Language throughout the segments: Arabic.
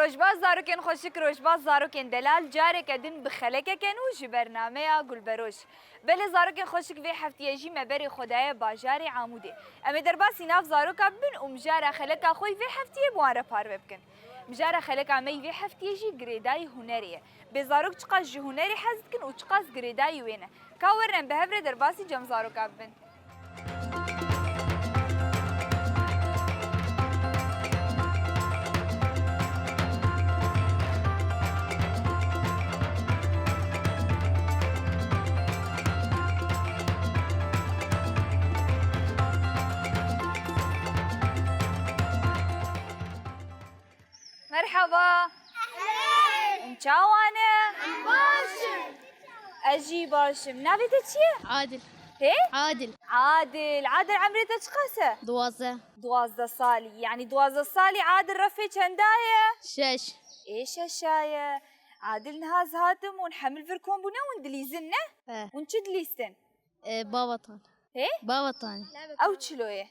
روجباز زاروکن خوشک روجباز زاروکن دلال جارك دن بخلك كانوا جي برنامه گلبروش بله زاروکن خوشک وی هفتیه جی مبر خدای باجار عمودی اما در باسی ناف زاروکا بن مجاره خلک خوی وی هفتیه بواره پار بکن مجاره خلک می وی هفتیه جی گریدای هنریه به زاروک چقاس جی هنری حزد کن و چقاس گریدای وینه کاورن به هفره در باسی جم زاروکا بن مرحبا انشاوانه باشم اجي باشم نافيته چیه؟ عادل ايه؟ عادل عادل عمرته چقاسه؟ 12 سالي يعني 12 سالي عادل رفي چندايه؟ 6 ايه ششايه عادل نهاز هاتم ونحمل فركون بنا وندليزنه؟ ونشد دليستن؟ بابا طان ايه؟ بابا طان او چلويه؟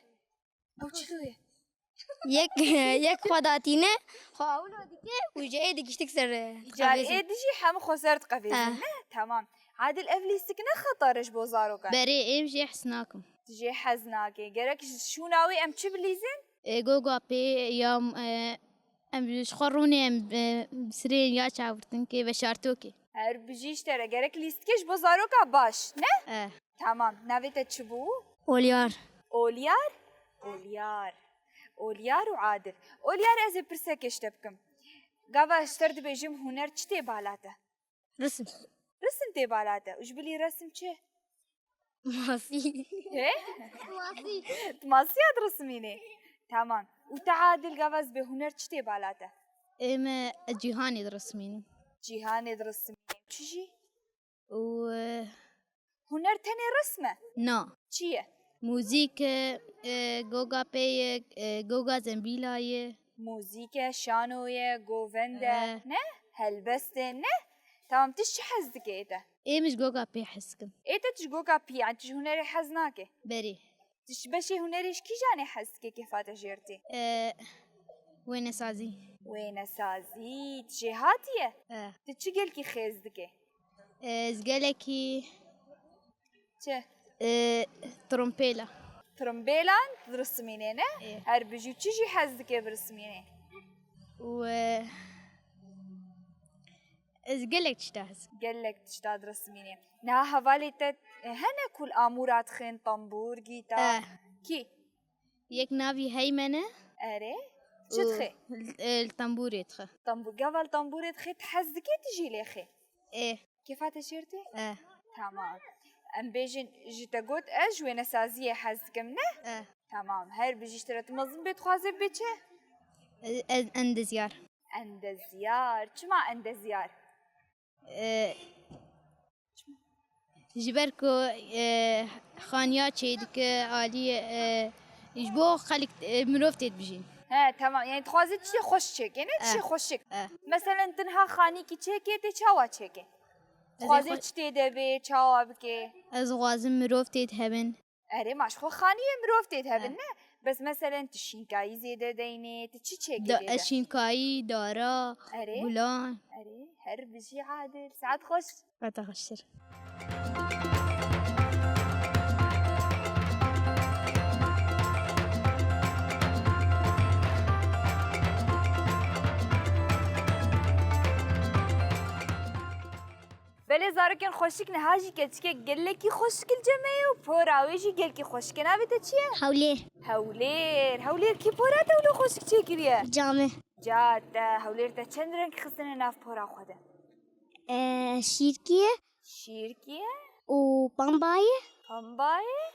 یک خداتینه خواهولو دیگه وجه دیگه تكسر جاري دجي حم خسرت قفيزنه؟ تمام عادل افليستك نخطرش بوزاروكا بري امشي حسناكم تجي حزناكي قالك شو ناوي ام تشبليزن؟ جوجو بي يوم ام شخروني ام بسرين يا شاورتن كي بشارتوكي هر بجيش ترى قالك ليستكش بوزاروكا باش نه؟ تمام ناويتا تشبو؟ اوليار وعادل اوليار از برسكش تبكم قابا اشترد بيجم هنر چتي بالاته؟ رسم تي بالاته وش بلي رسم چه؟ ماسي ايه؟ تماسيات رسميني تمام وتعادل قاباز بهنر چتي بالاته؟ اما جيهاني درسمين جيهاني درسميني چجي؟ و هنر تاني رسمه؟ نا چيه؟ موزيك جوجا بي جوجا زنبيلايه موزيكا شانوية جوفندا نه هلبسته نه تمام تش حزك ايتا ايه مش جوجا بي حسكم ايتا تش جوكا بي عن تش هنري حزناكي بري تش بشي هنريش كي جاني حزكي كيفاتا جيرتي وين سازي سازي تشي هاتيه تتشقل كي خيزدكي زقلكي تشه ترومبيلان ترسميني نه هر بجي تشي حزكي برسميني و زقلك تشتاز قالك تشتاد رسميني نا هوالي تت هنا كل امورات خين طنبور جيتار كي يك نافي هيمنه اري شتخي الطنبور يتخه طنبور قبل طنبور يتخي تحزكي تجي لي خي ايه كيف تشيرتي تمام ام بيجن جيتا قوت اج وين سازيه حزكم نه تمام هر بيجي اشترت مظن بيت خوازي بيتشه اندزيار شما اندزيار جبركو خانيا تشيدك عالي يجبو خليك مروف تبجين تمام يعني تخوازي تشي خوشك يعني تشي خوشك مثلا تنها خاني كي تشيكي تشاوا تشيكي تخوازي تشتي دبي تشاوا بكي از غازم مروف تهبن اري ماش خو خاني مروف تهبن نه بس مثلا تشينكاي زيادة ديني تشي تشيكي الشينكاي دارا بولان اري هر بجي عادل ساعات خوش بتغشر بله زاركن خوشك نهاجي كتشكي قلكي خوشك الجمعي وبوراويجي قلكي خوشك نابته چيه؟ هولير كي بورا تولو خوشك چه كريه؟ جامه جاتا هولير تا چند رنگ خستن ناف بورا خوده؟ شيركيه وبامبايه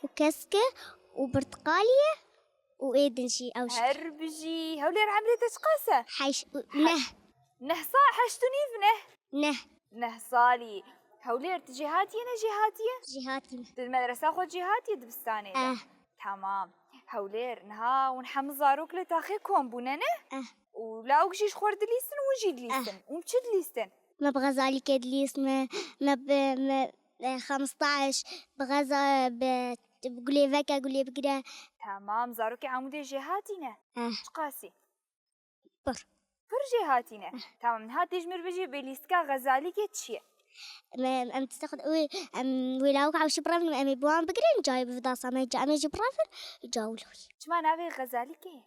وكسكه وبرتقاليه وايدن شي او شي هربجي هولير عمري تشقاسه؟ حيش نهصا حشتوني بنه نهصالي هولير تجهاتيه جهاتي المدرسة خو جهاتي دبستاني تمام هولير نها ونحمل زاروك لتاخي كومبوننه ولا وكشيش خورد ليستن وجيد ليستن ومشد ليستن ما بغزالي كد ليستن ما 15 بغزا بقولي فكا قولي بقرا تمام زاروكي عمودي جهاتينه شقاسي فرجي هاتينا تمام هاتي جمر بيجي بليسكا غزالي كتشي ام تستخد ولاوك عاوش برافن ام بوان بقرين جاي بفضاصة ما جا ام برافن جاولوش شما نافي غزالي كي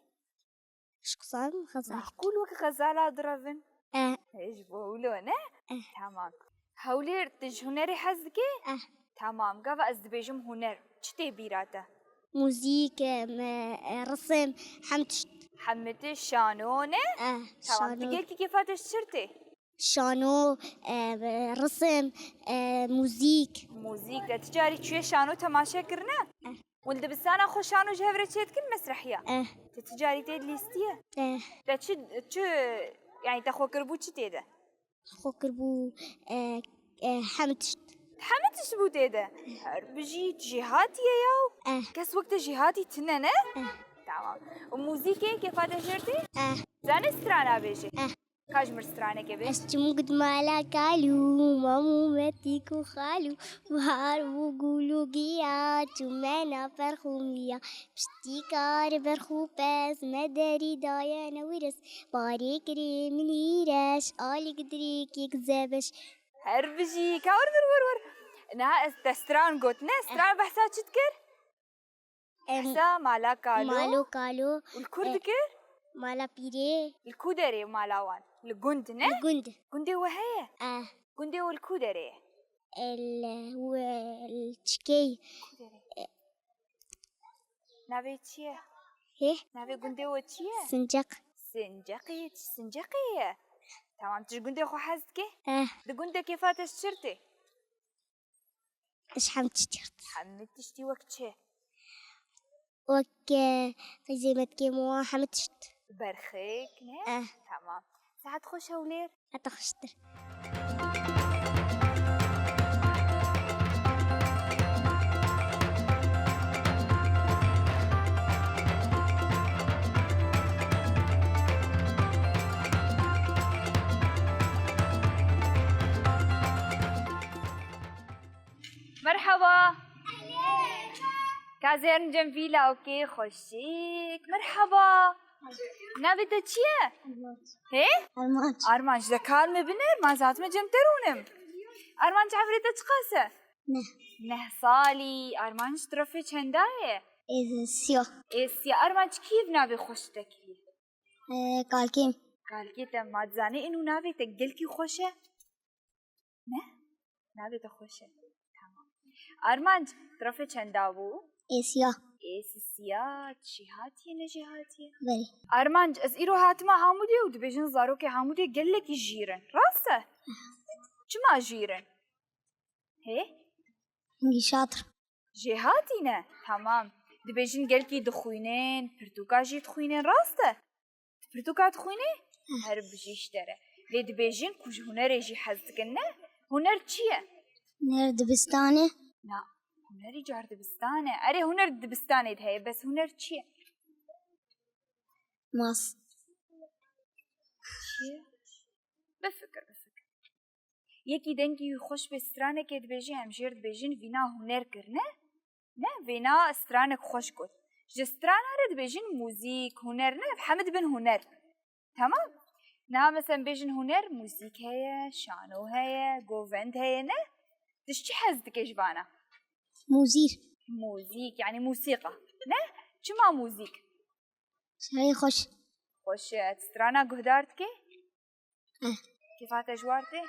شقصان غزال معقول وك غزالة درافن اه ايش بقولوا نه تمام هولير تج هنري حزكي تمام قافا از بيجم هنر چتي بيراته موزيك رسم حمتي شانونه تمام شانو تقيلكي كيفاتش شرتي شانو رسم موزيك ده تجاري شوية شانو تماشا كرنا ولد بسانا خو شانو جهبرة كل مسرحية تتجاري تيد ليستية ده تشو يعني تخو كربو تيدا خوكربو حمتشت حمتش بو تيدا بجي جهاتي ياو كس وقت جهاتي تننا تمام وموزيكي كيفاتش شرتي زاني سترانا بيجي كاجمر سترانا كبيش أشتم قد مالا كالو مامو متيكو خالو بهارو قولو جيا تمانا فرخوميا بشتي كار برخو بس مداري دايانا ورس باري كريم نيرش آلي قدريك يكذبش هربجي كاور ور نها تستران قوتنا ستران بحسا تشتكر بحسا مالا كالو مالو كالو والكرد كر مالا بيري الكودري مالاوان الجندنا الجند جندي وهي جندي والكودري هو التشكي نبي تشيه ايه نبي جندي وتشيه سنجق سنجقية تمام تش جندي خو حزكي ده جندي كيفاتش شرتي اش حمتشتيرت حمتشتي وقتشي وك زي ما تكيمو حمتشت برخيك نه تمام ساعات خوش هولير أتخشتر مرحبا كازيرن جنفيلا اوكي خوشيك مرحبا نبي تشيه هي ارمانش ذكار مبنر ما زات ما جمترونم ارمانش عفريت تقاسه نه صالي ارمانش ترفي چندايه اسيا ارمانش كيف نبي خوش تكلي قالكيم قالكي ما تزاني انه نبي تقلكي خوشه نه نبي تخوشه تمام ارمانش ترفي چندابو اسيا جهاتي نجهاتي بلي ارمانج از ایرو هاتما حامودي ودبيجن زاروكي حامودي قالك يجيرن راسته چما جيرن هي شاطر جهاتينا تمام دبيجن قالكي دخوينين برتوكا جي تخوينين راسته برتوكا تخويني هرب جيشتره لي دبيجن كوج هنر يجي حزقنا هنر چيه هنر دبستاني لا هنر جار دبستانه اري هنر دبستانه هي بس هنر چيه ماس بفكر يكي دنكي خوش بسترانك دبيجي همجير دبيجين فينا هنر كرنه نه فينا استرانك خوش كد جستران هرد بيجين موزيك هنر نه حمد بن هنر تمام نه مثلا بيجين هنر موزيك هي شانو هي جوفند هي نه تشتي حزدك جبانا موزيك يعني موسيقى نه چما موزيك شاي خوش تسترانا قهدارتكي كيفات جوارتي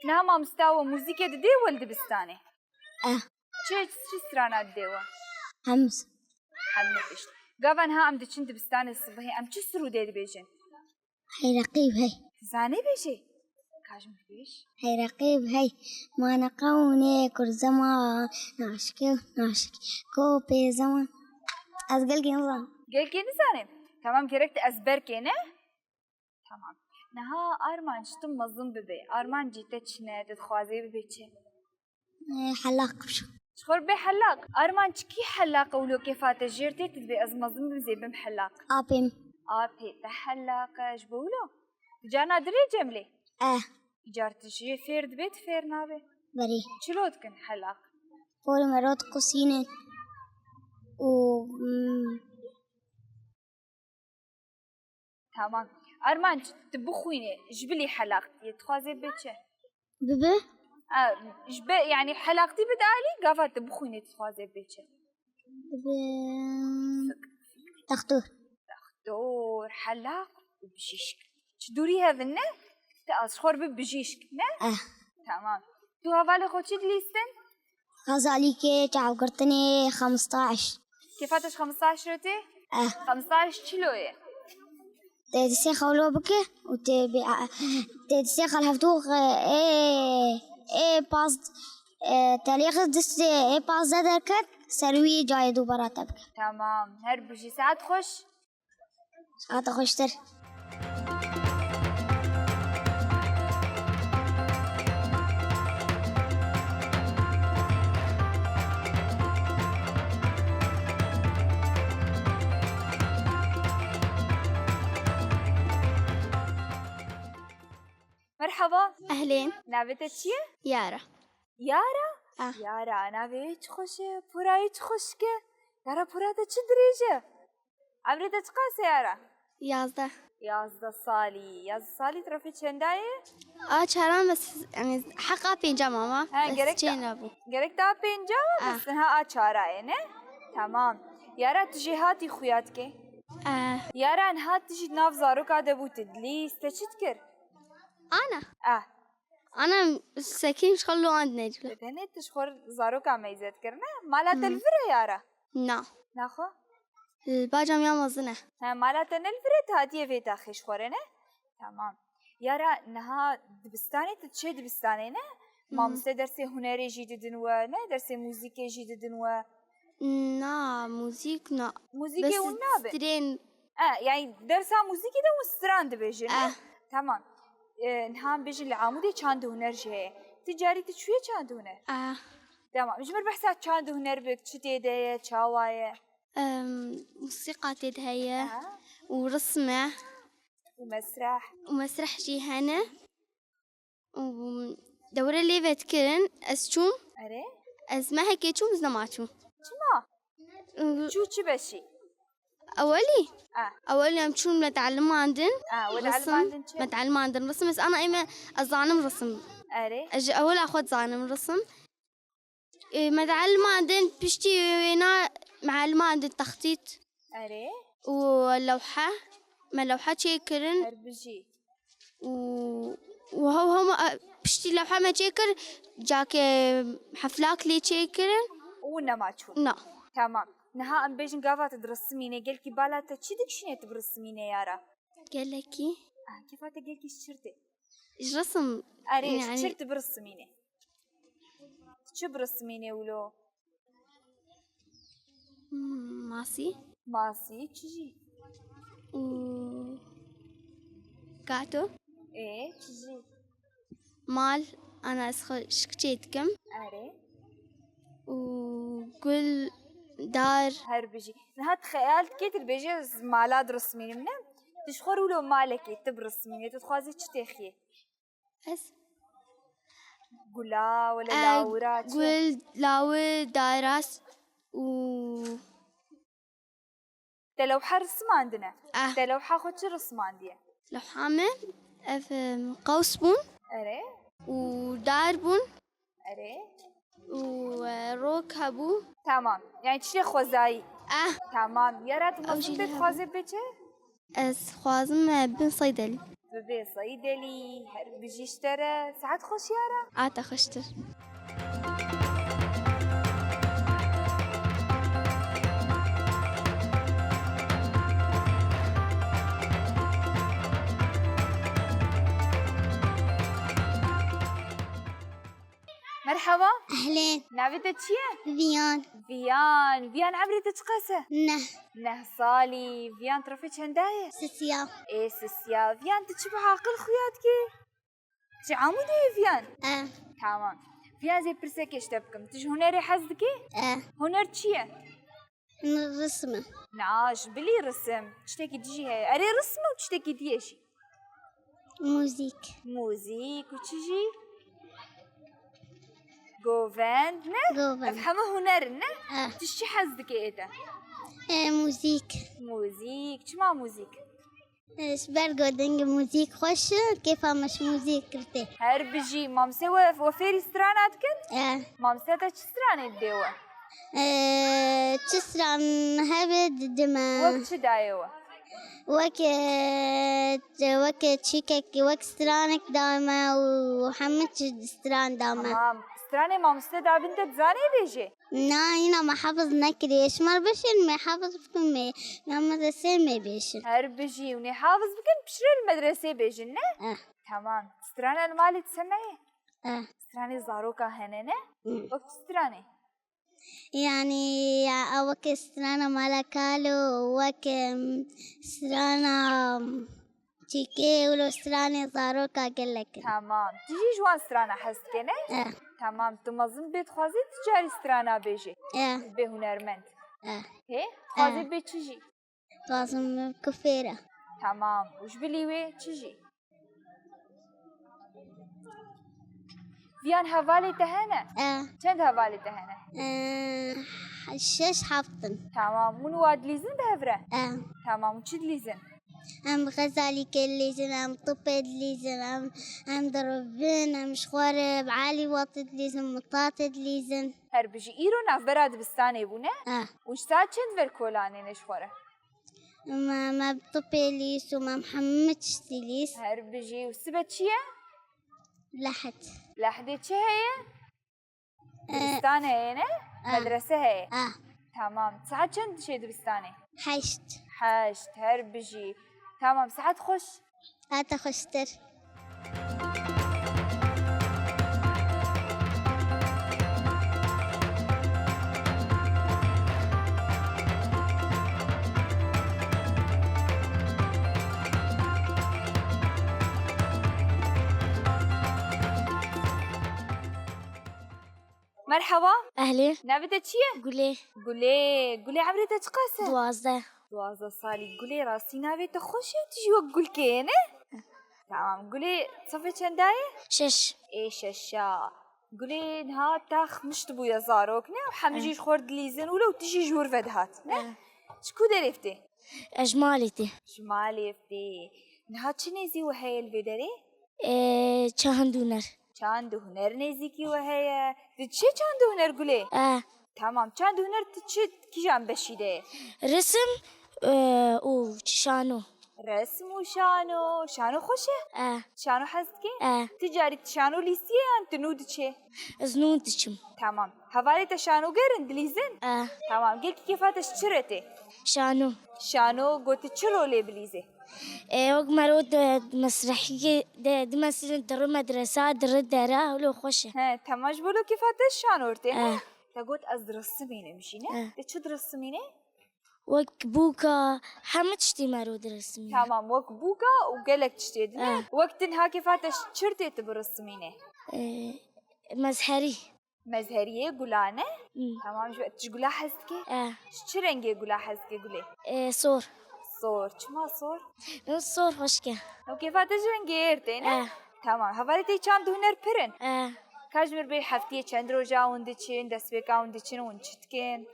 نعم مستوى موزيكا دي ولد بستاني چه سترانا ديوا حمس حمس قافن ها ام دچن دبستاني الصبحي ام چه سرو دي بيجن هي رقيب هي زاني بيجي كاجم بيش هي رقيب هي ما نقوني كل زمان ناشكي كوبي زمان أزقل كنزان قال كي نزاني تمام كركت أزبر كينه تمام نها أرمان شتم مظلوم ببي أرمان جيتة چنه تتخوازي ببي چه حلاق بشو شخور بي حلاق أرمان چكي حلاق ولو كيفات جيرتي تتبي أز مظلوم ببزي بم حلاق آبي تحلاق جبولو جانا دري جملي جارتشي فير دبيت فير نابي بري چلوت كن حلاق فول مرات قصينة و تمام أرمان تبخويني جبلي حلاقتي تخوازي بيتشي ببه جبي يعني حلاقتي بدالي قافت تبخويني تخوازي بيتشي ببه تختور دور حلاق وبجيشك تدوريها ذنه تأشخر ببجيشك نه تمام تو هفالي خوشي دليستن غزالي كي تعب قرطني 15 كيفاتش 15 روتي 15 كيلوية تدسي خولو بكي تدسي خل هفتوخ ايه باز تاريخ دس ايه باز دركت سروي جاي دو براتبك تمام هر بجي ساعات خوش ساعات خوشتر مرحبا أهلين نابتة چیه؟ يارا یارا؟ یارا ناوی چه خوشه پورایی چه خوشکه یارا پورا ده چه دریجه؟ عمری ده چه قاسه یارا؟ 11 11 سالی طرفی چندایه؟ چرا بس يعني حقا بينجا ماما گرک بس چين أبو تا پینجا بس نها چهارایه نه؟ تمام یارا تجی هاتی خویات که؟ یارا نهات تجی ناف زاروکا ده بو تدلیس تچید کر؟ أنا ساكين شغلو عندنا جلا تهني تشخور زاروكا ميزات كرنا مالات الفرا يارا نا ناخو الباجام يا مزنة مالات الفرا هاتيه فيتا خيش خورنا تمام يارا نها دبستاني تتشي دبستاني نه ما مسته درسي هنري جديدن و نه درسي موسيقى جديدن و نا موزيك نا موسيقى ونابه سترين يعني درسها موسيقى ده وستراند بيجن تمام نهام بيجي العمودي چاند هنر جه تجاري تشويه چاند هنر تمام مجمر بحثات چاند هنر بك چتي ده چاوايه موسيقى تدهية ورسمة ومسرح جيهانة ودورة اللي بتكرن أسشوم أري أزما هيك شوم زنماتشوم شما شو بشي أولي أولي يوم شو نتعلم عندن رسم نتعلم عندن رسم بس أنا إما أزانم رسم أري أجي أول أخذ زانم رسم متعلم عندن بشتي هنا معلمة عندن تخطيط أري واللوحة ما لوحة شيكرن هربجي وهو بشتي لوحة ما شيكر جاك حفلاك لي شيكرن ونماتشو تمام نها ام بيجن قافات ترسميني قالكي بالاتا تشي دكشيني تبرسميني يارا قالكي كيفاتا قالكي شرتي ايش رسم اري يعني شرت برسميني شو برسميني ولو ماسي تشي كاتو ايه تشي مال انا اسخ شكيتكم اري وقل دار هربجي نها تخيلت كي تربيجي مالاد رسميني منه تشخور ولو مالكي تبرسميني تتخوازي تشتيخي بس قلا ولا لاورات قل لاور داراس تلوحة رسم عندنا تلوحة خوش رسم عندي لوحة من قوس بون أري ودار بون أري وروك هبو تمام يعني تشتي خوزاي تمام يا رات مصدت خوازي بيتش خوازم بن صيدلي ببي صيدلي بيجي اشترى ساعات خوش يارا تخشتر مرحبا أهلين نعبتك شيء؟ فيان عمري تتقاسى نه صالي فيان ترفيش هنداية سسيا سسيا فيان تشبه عاقل خوياتكي تجي عمودي فيان تمام فيان زي برسك يشتبكم تجي هنري حزدكي هنر تشيه رسمة نعاش بلي رسم تشتكي تجي هاي أري رسمة وتشتكي ديشي موزيك وتشجي جوفاند نه افهمه هنر نه تشي حزدك ايه ده موزيك شما موزيك شبرقو دنگ موزیک خوش كيف مش موزیک کرده هر بجي مامسي وفيري سترانات كن مامسي تا ستراني ديوه تسرع هبد دما وقت دايوه وك تشيكك وك سترانك دايما وحمد ستران دايما تمام ستراني مامسي دا بنت تزاني بيجي هنا ما حافظ نكريش مر بشن ما حافظ بكم ما مدرسة ما بيشن هر بجي وني حافظ بكن بشري المدرسة بيجي تمام ستراني المالي تسمعي ستراني زاروكا هننه وقت ستراني يعني وك سترانا مالكالو وك سترانا تيكي ولو ستراني زاروكا قلك تمام تجي جوان سترانا حست كنه تمام تو مزن بيت خوازي تجاري سترانا بيجي به هنرمند هي خوازي بيت تجي لازم كفيرة تمام وش بليوي تجي فيان هوالي تهنا چند هوالي تهنا 6 حفظن تمام من واد ليزن بهفره تمام وش ليزن ام غزالي كل ليزن ام طبد ليزن ام ضربين ام شخورب عالي واطد ليزن مطاطد ليزن هر بجي ايرو ناف براد بستاني بونه وش ساعد چند وركولاني نشخوره ما بطبي ليس وما محمدش ليس هر بجي وسبت شيا لحدي چه هي دبستان هي نه مدرسه هي تمام ساعت چند شي دبستاني 8 هر بجي تمام ساعت خوش هاتا خوشتر مرحبا أهلين نابته چیه؟ گله عمرته چه قاسه؟ 12 سالی گله راستی نابته خوشه تجی وقت گل که نه؟ تمام گله صفحه چندایه؟ 6 ای 6 گله نها تاخ مشت بویا زاروک نه و همجیش خورد لیزن ولو تجی جور ودهات نه؟ چکو درفته؟ أجمالتي جمالفته نها چه نزی و هیل بدره؟ چند هنر نزیکی و هی چه چند هنر گله؟ تمام چند هنر چه کی جنب بشیده؟ رسم و شانو رسم و شانو خوشه؟ شانو هست که؟ تجاری شانو لیسیه انت نود چه؟ از نودشم تمام حوالی تا شانو گرند لیزن؟ تمام گل کی کفاتش چرته؟ شانو گوت چرو لی بلیزه؟ وقت مرود مسرحية مثلا در مدرسة در دارا ولو خوشه تماش بولو كيفاتش شانورتي تقول از درسمينه مشينه چه درسمينه وقت بوكا حمد شتي مرود رسمينه تمام وقت بوكا وقالك تشتي وقت انها كيفاتش شرتي تبرسمينه مزهرية قلانه تمام شو تقولها حسكي شو رنگي قولها حسكي قولي صور چما صور؟ صور خوشكه وكيفاتش رنگيرتي نه؟ تمام هفالتي چند هنر پرن؟ كاجمر بي حفتيه چند روجا وندچين دسبيكا وندچين ونچتكين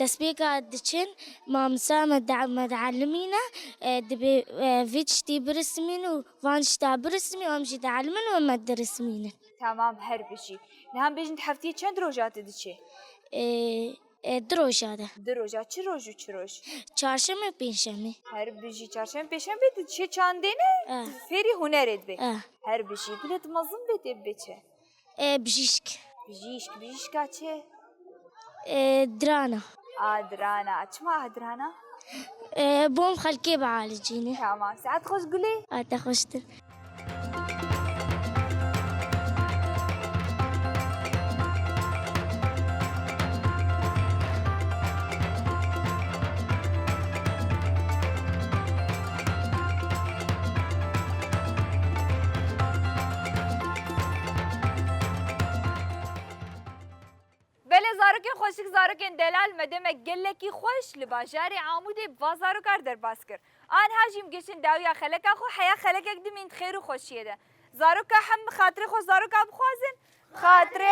دسبيكا دچين مامسا مدعلمينا دبي فيتشتي برسمين وفانشتا برسمي وامشي تعلمين ومدرسمين تمام هر بشي نهم بيجن حفتيه چند روجا تدچي دروجا چه روز چهارشنبه پنجشنبه هر بيجي چهارشنبه پنجشنبه چه چاندينه فيري هنرت به هر بيجي بلد مزن بده بچه بجيشكا چه درانا چما درانا بوم خلقي بعالجيني تمام ساعت خوش قولي خوشتر خوشک زارکن دلال مدمه گلکی خوش لباجاری عمودی بازارو کار در باز کر آن هاجیم گشن داویا خلک خو حیا خلک دمین خیر و خوشیه ده زارو که هم خاطر خو زارو که بخوازن خاطر و